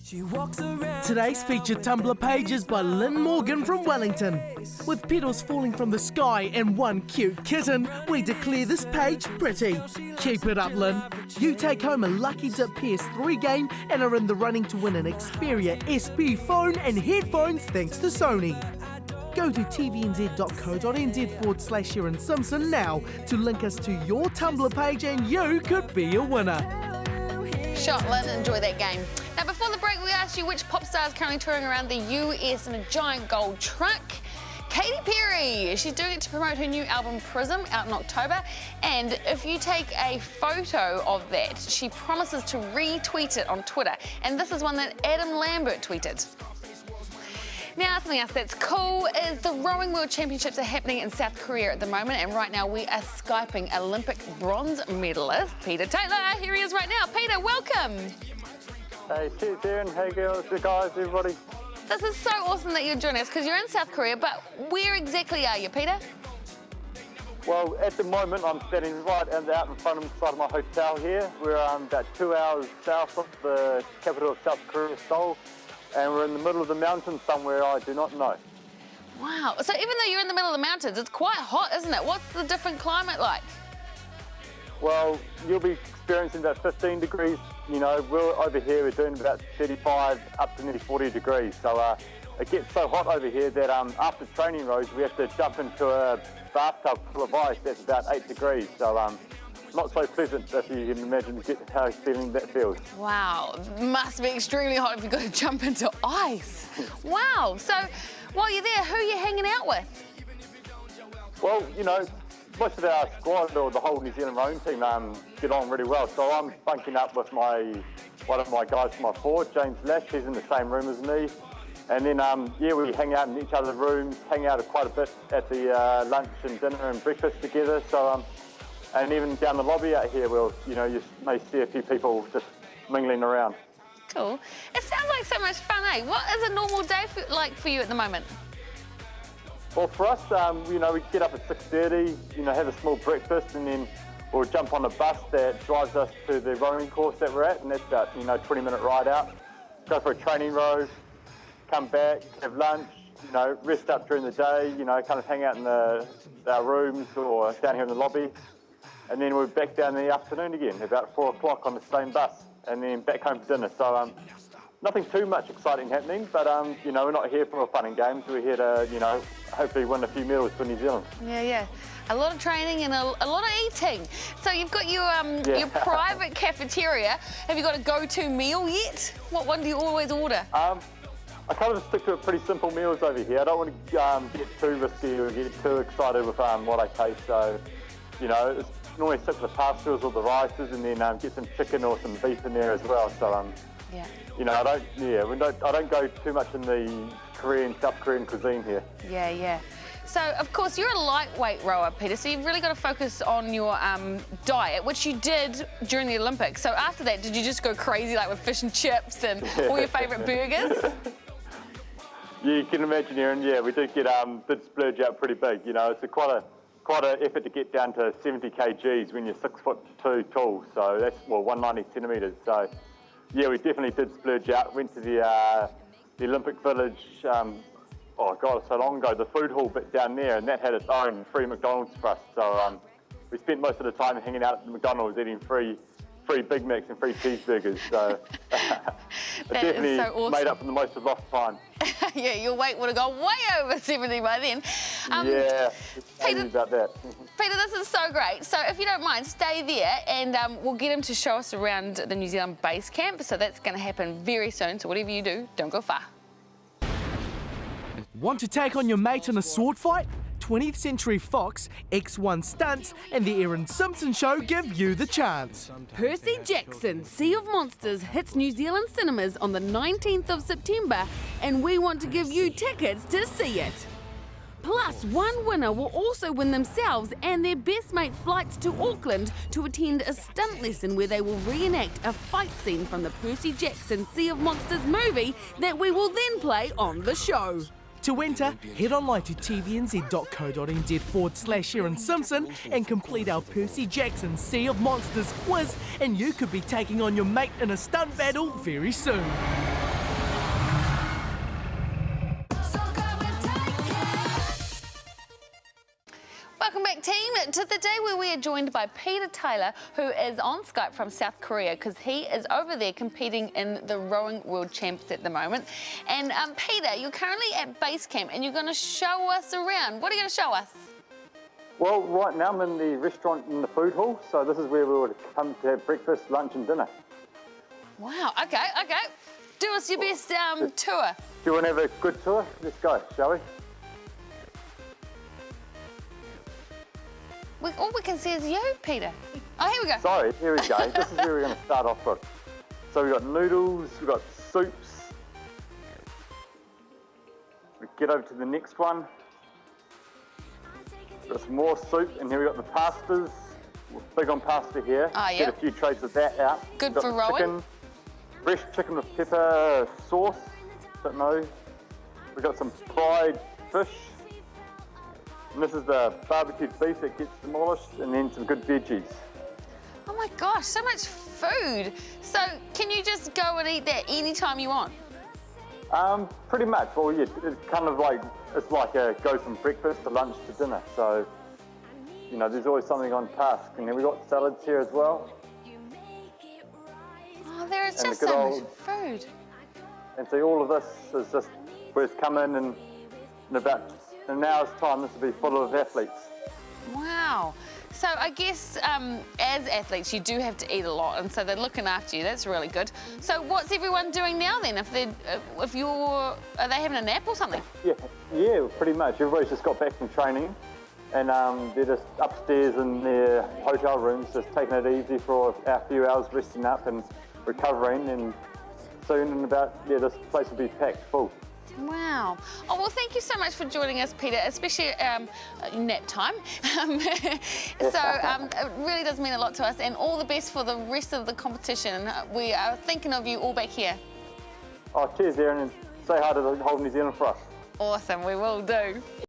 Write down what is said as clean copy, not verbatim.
Today's featured Tumblr page is by Lynn Morgan from Wellington. With petals falling from the sky and one cute kitten, we declare this page pretty. Keep it up, Lynn. You take home a Lucky Dip PS3 game and are in the running to win an Xperia SP phone and headphones thanks to Sony. Go to tvnz.co.nz/Erin Simpson now to link us to your Tumblr page and you could be a winner. Shot, Lynn. Enjoy that game. Now, before the break, we asked you which pop star is currently touring around the US in a giant gold truck. Katy Perry. She's doing it to promote her new album Prism, out in October. And if you take a photo of that, she promises to retweet it on Twitter. And this is one that Adam Lambert tweeted. Now, something else that's cool is the Rowing World Championships are happening in South Korea at the moment, and right now we are Skyping Olympic bronze medalist Peter Taylor. Here he is right now. Peter, welcome. Hey, cheers, Erin. Hey, girls, you guys, everybody. This is so awesome that you're joining us because you're in South Korea, but where exactly are you, Peter? Well, at the moment, I'm standing right out in front of my hotel here. We're about 2 hours south of the capital of South Korea, Seoul. And we're in the middle of the mountains somewhere I do not know. Wow. So even though you're in the middle of the mountains, it's quite hot, isn't it? What's the different climate like? Well, you'll be experiencing about 15 degrees. You know, we're over here, we're doing about 35 up to nearly 40 degrees. So it gets so hot over here that after training rows, we have to jump into a bathtub full of ice that's about 8 degrees. So not so pleasant if you can imagine how feeling that feels. Wow, must be extremely hot if you've got to jump into ice. Wow, so while you're there, who are you hanging out with? Well, you know, most of our squad or the whole New Zealand rowing team get on really well. So I'm bunking up with one of my guys from my forward, James Lash. He's in the same room as me. And then, yeah, we hang out in each other's rooms, hang out quite a bit at the lunch and dinner and breakfast together. So, and even down the lobby out here, you may see a few people just mingling around. Cool. It sounds like so much fun, eh? What is a normal day like for you at the moment? Well, for us, we get up at 6:30, have a small breakfast, and then we'll jump on a bus that drives us to the rowing course that we're at, and that's about, 20-minute ride out. Go for a training row, come back, have lunch, rest up during the day, kind of hang out in our rooms or down here in the lobby. And then we're back down in the afternoon again, about 4 o'clock on the same bus, and then back home for dinner. So nothing too much exciting happening, but we're not here for fun and games. We're here to, hopefully win a few medals for New Zealand. Yeah. A lot of training and a lot of eating. So you've got your private cafeteria. Have you got a go-to meal yet? What one do you always order? I kind of stick to pretty simple meals over here. I don't want to get too risky or get too excited with what I taste. So, it's normally stick to the pastas or the rices, and then get some chicken or some beef in there as well. So, I don't go too much in the South Korean cuisine here. Yeah. So, of course, you're a lightweight rower, Peter, so you've really got to focus on your diet, which you did during the Olympics. So after that, did you just go crazy, like with fish and chips and all your favourite burgers? Yeah, you can imagine, Erin. Yeah, we did splurge out pretty big. It's quite an effort to get down to 70 kgs when you're 6'2" tall. So that's 190 centimetres. So yeah, we definitely did splurge out. Went to the Olympic Village. So long ago, the food hall bit down there, and that had its own free McDonald's for us. So we spent most of the time hanging out at the McDonald's eating free Big Macs and free cheeseburgers. So it definitely so awesome. Made up for the most of lost time. Yeah, your weight would have gone way over 70 by then. Yeah, Peter, about that. Peter, this is so great. So if you don't mind, stay there and we'll get him to show us around the New Zealand base camp. So that's going to happen very soon. So whatever you do, don't go far. Want to take on your mate in a sword fight? 20th Century Fox, X1 Stunts and the Erin Simpson Show give you the chance. Percy Jackson, Sea of Monsters hits New Zealand cinemas on the 19th of September, and we want to give you tickets to see it. Plus, one winner will also win themselves and their best mate flights to Auckland to attend a stunt lesson where they will reenact a fight scene from the Percy Jackson Sea of Monsters movie that we will then play on the show. To enter, head online to tvnz.co.nz/Erin Simpson and complete our Percy Jackson Sea of Monsters quiz, and you could be taking on your mate in a stunt battle very soon. team, to the day where we are joined by Peter Taylor, who is on Skype from South Korea because he is over there competing in the Rowing World Champs at the moment. And Peter, you're currently at base camp and you're going to show us around. What are you going to show us? Well, right now I'm in the restaurant in the food hall, so this is where we would come to have breakfast, lunch and dinner. Wow, okay. Do us your best tour. Do you want to have a good tour? Let's go, shall we? All we can see is you, Peter. Oh, here we go. Sorry, here we go. This is where we're going to start off with. So we've got noodles, we've got soups. We get over to the next one. We've got some more soup, and here we've got the pastas. We're big on pasta here. Oh, yeah. Get a few trays of that out. Good We've got for the rowing. chicken, fresh chicken with pepper sauce. Don't know. We've got some fried fish. And this is the barbecued beef that gets demolished, and then some good veggies. Oh my gosh, so much food. So can you just go and eat that anytime you want? Pretty much. Well, yeah, it's kind of like, it's like a go from breakfast to lunch to dinner. So, you know, there's always something on task. And then we've got salads here as well. Oh, there is And just the good so old- much food. And so all of this is just, we just come in and in about an hour's time, this will be full of athletes. Wow. So I guess as athletes, you do have to eat a lot, and so they're looking after you. That's really good. So what's everyone doing now then? Are they having a nap or something? Yeah, pretty much. Everybody's just got back from training, and they're just upstairs in their hotel rooms, just taking it easy for a few hours, resting up and recovering. And soon, in about, this place will be packed full. Wow. Oh, well, thank you so much for joining us, Peter, especially nap time. It really does mean a lot to us, and all the best for the rest of the competition. We are thinking of you all back here. Oh, cheers, Erin, and say hi to the whole New Zealand for us. Awesome, we will do.